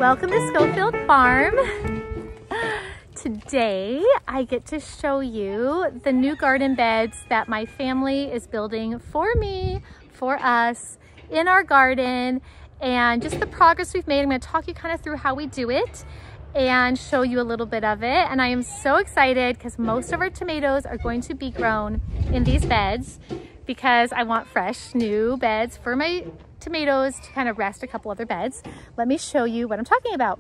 Welcome to Scofield Farm. Today I get to show you the new garden beds that my family is building for me, for us, in our garden, and just the progress we've made. I'm going to talk you kind of through how we do it and show you a little bit of it. And I am so excited because most of our tomatoes are going to be grown in these beds because I want fresh new beds for my tomatoes to kind of rest a couple other beds. Let me show you what I'm talking about.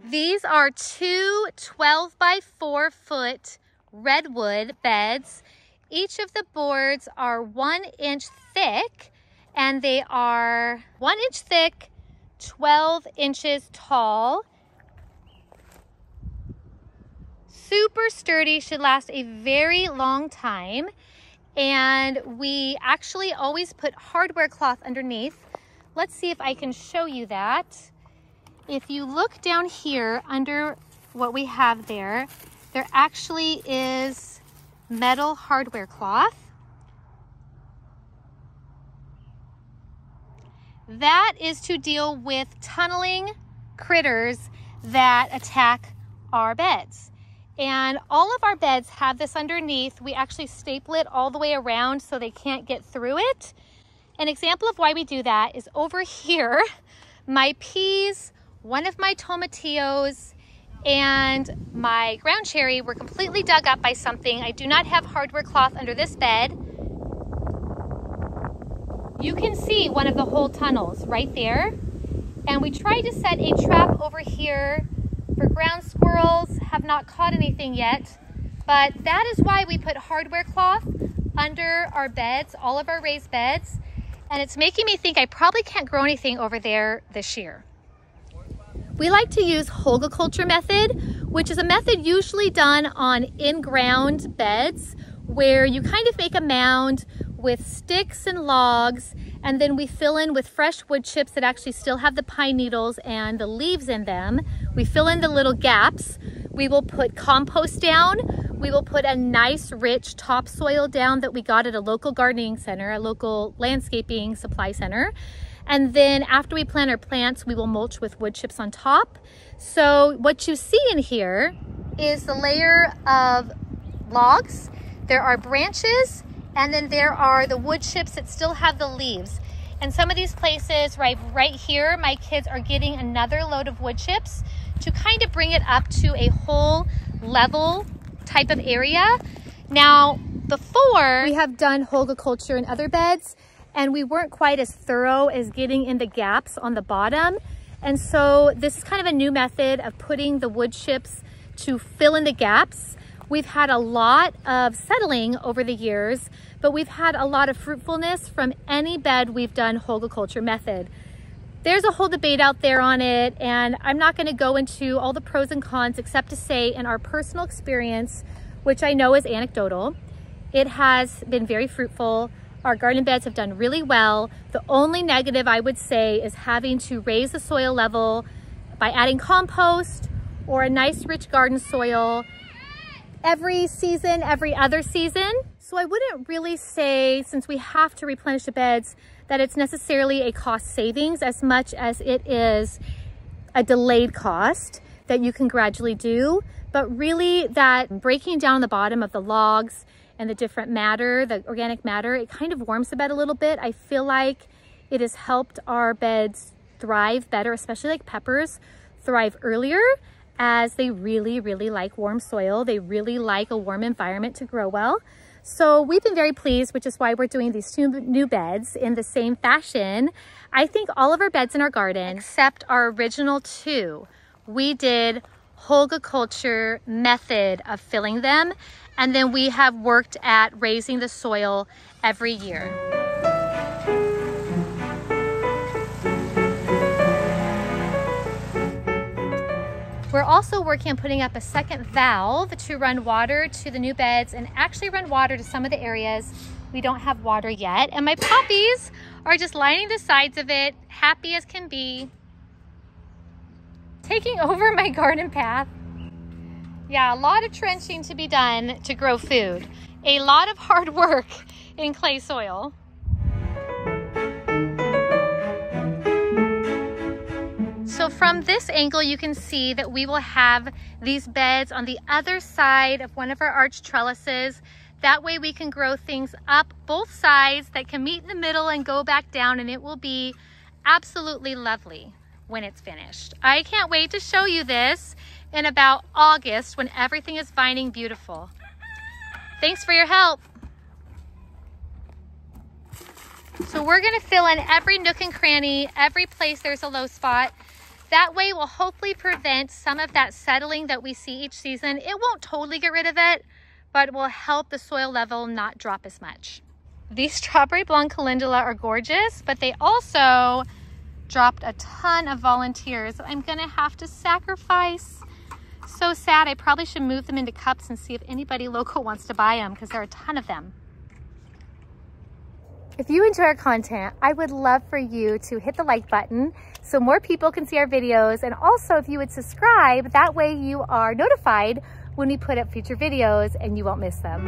These are two 12 by 4 foot redwood beds. Each of the boards are 1 inch thick, and they are 1 inch thick, 12 inches tall. Super sturdy, should last a very long time. And we actually always put hardware cloth underneath. Let's see if I can show you that. If you look down here under what we have there actually is metal hardware cloth. That is to deal with tunneling critters that attack our beds. And all of our beds have this underneath. We actually staple it all the way around so they can't get through it. An example of why we do that is over here, my peas, one of my tomatillos, and my ground cherry were completely dug up by something. I do not have hardware cloth under this bed. You can see one of the hole tunnels right there. And we tried to set a trap over here for ground squirrels, have not caught anything yet. But that is why we put hardware cloth under our beds, all of our raised beds. And it's making me think I probably can't grow anything over there this year. We like to use culture method, which is a method usually done on in-ground beds where you kind of make a mound with sticks and logs, and then we fill in with fresh wood chips that actually still have the pine needles and the leaves in them. We fill in the little gaps. We will put compost down. We will put a nice rich topsoil down that we got at a local gardening center, a local landscaping supply center. And then after we plant our plants, we will mulch with wood chips on top. So what you see in here is the layer of logs. There are branches, and then there are the wood chips that still have the leaves. And some of these places right here, my kids are getting another load of wood chips to kind of bring it up to a whole level type of area. Now, before we have done culture in other beds, and we weren't quite as thorough as getting in the gaps on the bottom. And so this is kind of a new method of putting the wood chips to fill in the gaps. We've had a lot of settling over the years, but we've had a lot of fruitfulness from any bed we've done culture method. There's a whole debate out there on it, and I'm not gonna go into all the pros and cons except to say in our personal experience, which I know is anecdotal, it has been very fruitful. Our garden beds have done really well. The only negative I would say is having to raise the soil level by adding compost or a nice rich garden soil every season, every other season. So I wouldn't really say, since we have to replenish the beds, that it's necessarily a cost savings as much as it is a delayed cost that you can gradually do. But really that breaking down the bottom of the logs and the different matter, the organic matter, it kind of warms the bed a little bit. I feel like it has helped our beds thrive better, especially like peppers thrive earlier, as they really, really like warm soil. They really like a warm environment to grow well. So we've been very pleased, which is why we're doing these two new beds in the same fashion. I think all of our beds in our garden, except our original two, we did culture method of filling them. And then we have worked at raising the soil every year. We're also working on putting up a second valve to run water to the new beds and actually run water to some of the areas we don't have water yet. And my poppies are just lining the sides of it, happy as can be. Taking over my garden path. Yeah, a lot of trenching to be done to grow food. A lot of hard work in clay soil. So from this angle, you can see that we will have these beds on the other side of one of our arch trellises. That way we can grow things up both sides that can meet in the middle and go back down, and it will be absolutely lovely when it's finished. I can't wait to show you this in about August when everything is vining beautiful. Thanks for your help. So we're gonna fill in every nook and cranny, every place there's a low spot. That way we'll hopefully prevent some of that settling that we see each season. It won't totally get rid of it, but it will help the soil level not drop as much. These strawberry blonde calendula are gorgeous, but they also dropped a ton of volunteers I'm gonna have to sacrifice. So sad. I probably should move them into cups and see if anybody local wants to buy them, because there are a ton of them. If you enjoy our content, I would love for you to hit the like button so more people can see our videos, and also if you would subscribe, that way you are notified when we put up future videos and you won't miss them.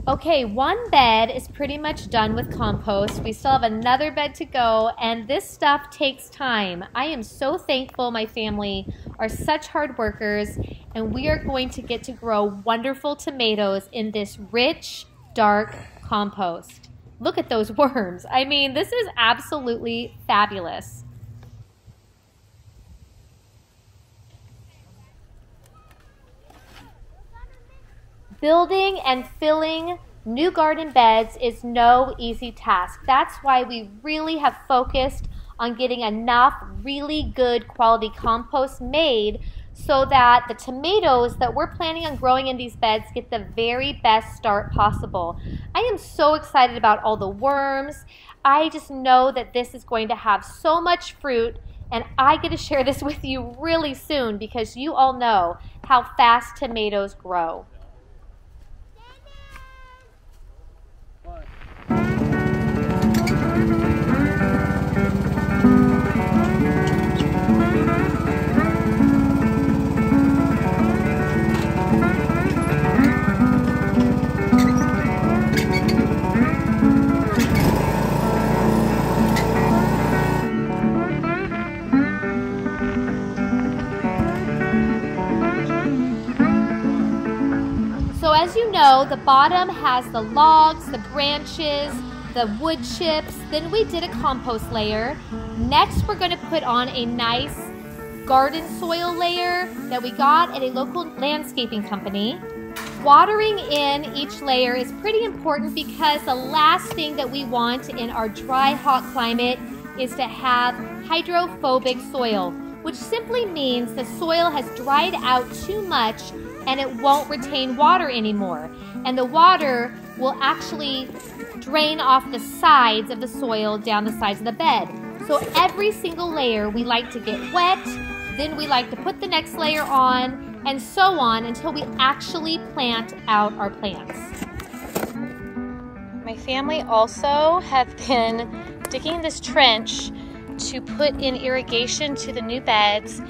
Okay, one bed is pretty much done with compost. We still have another bed to go, and this stuff takes time. I am so thankful my family are such hard workers, and we are going to get to grow wonderful tomatoes in this rich, dark compost. Look at those worms. I mean, this is absolutely fabulous. Building and filling new garden beds is no easy task. That's why we really have focused on getting enough really good quality compost made so that the tomatoes that we're planning on growing in these beds get the very best start possible. I am so excited about all the worms. I just know that this is going to have so much fruit, and I get to share this with you really soon because you all know how fast tomatoes grow. So as you know, the bottom has the logs, the branches, the wood chips. Then we did a compost layer. Next, we're going to put on a nice garden soil layer that we got at a local landscaping company. Watering in each layer is pretty important because the last thing that we want in our dry, hot climate is to have hydrophobic soil, which simply means the soil has dried out too much and it won't retain water anymore. And the water will actually drain off the sides of the soil down the sides of the bed. So every single layer we like to get wet, then we like to put the next layer on, and so on until we actually plant out our plants. My family also have been digging this trench to put in irrigation to the new beds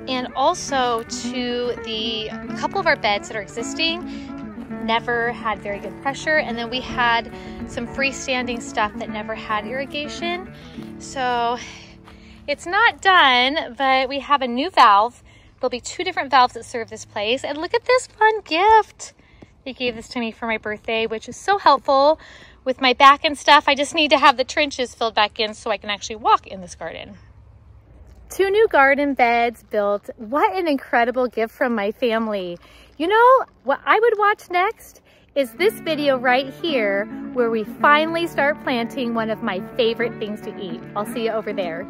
and also to a couple of our beds that are existing. Never had very good pressure, and then we had some freestanding stuff that never had irrigation. So it's not done, but we have a new valve. There'll be 2 different valves that serve this place. And look at this fun gift. They gave this to me for my birthday, which is so helpful with my back and stuff. I just need to have the trenches filled back in so I can actually walk in this garden. 2 new garden beds built. What an incredible gift from my family. You know, what I would watch next is this video right here where we finally start planting one of my favorite things to eat. I'll see you over there.